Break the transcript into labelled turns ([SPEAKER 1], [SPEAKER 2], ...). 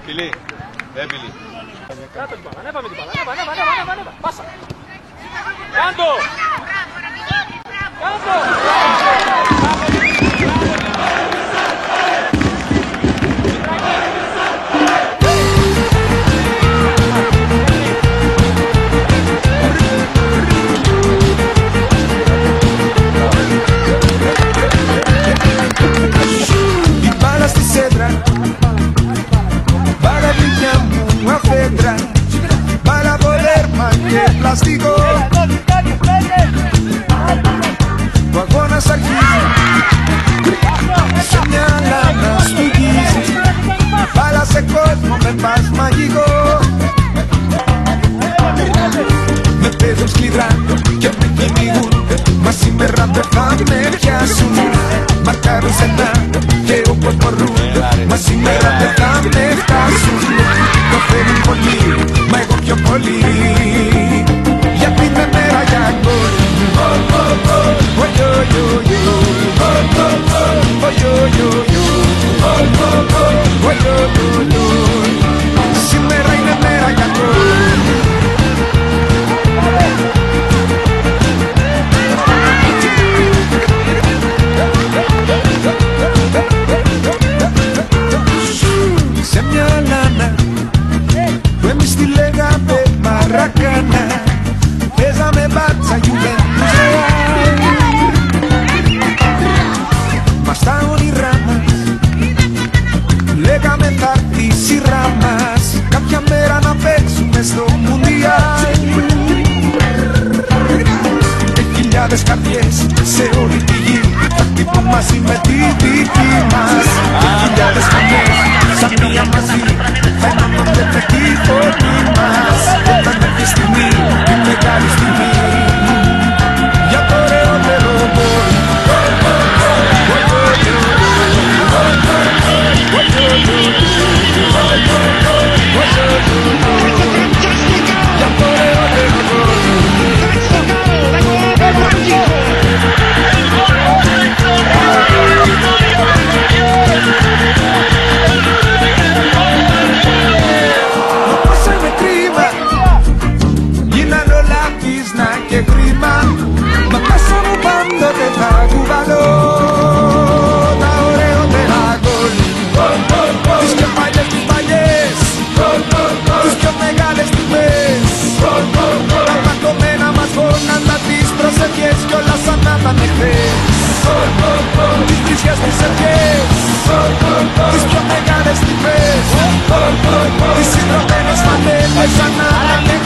[SPEAKER 1] Φιλί, έμπιλη.
[SPEAKER 2] Κάτω την μπάλα, ανέβαμε την μπάλα, ανέβα, πάσα. Κάντο! Κάντο!
[SPEAKER 3] Η μπάλα στη σέντρα, μπάλα βρήκια μου αφέντρα, μπάλα βολέρμα και πλαστικό. Ο αγώνας αρχίζει, σε μια λάνα στουγίζει, μπάλα σε κόσμο με πας μαγικό. Με παίζουν σκληρά και με κυνηγούν, μα σήμερα δεν θα με πιάσουν. Μαρκάρουν στενά και όπως μπορούν, μα σήμερα δεν θα με φτάσουν. Το θέλουν πολύ, μα εγώ πιο πολύ, γιατί είναι μέρα για γκολ. Σήμερα είναι μέρα για γκολ. Σε μια λάνα που εμείς τη λέγαμε Μαρακάνα, παίζαμε μπάτσα Γιουβέντους Ρεάλ. Μας τα όνειρά μας λέγαμε θα έρθει η σειρά μας, κάποια μέρα να παίξουμε στο Μουντιάλ. Χιλιάδες καρδιές σε όλη τη γη θα χτυπούν μαζί με τη δική μας. Χιλιάδες φωνές σαν μία μαζί θα ενώνονται με τη φωνή μας. Όταν έρθει η στιγμή, η μεγάλη στιγμή για το ωραιότερο γκολ. Για το ωραιότερο γκολ. Πόσα είναι κρίμα, γίναν όλα πίσνα και κρίμα, μα πάσα μου πάντοτε θα κουβαλώ τα ωραιότερα γκολ. Τις πιο παλιές τις παλιές, τις πιο μεγάλες στιγμές, τα παγωμένα μας γόνατα, τις προσευχές κι όλα σαν να ήταν χθες. Τις βρισιές τις ευχές, τις πιο μεγάλες στιγμές, τις συντρωμένες φανέλες σαν να ήταν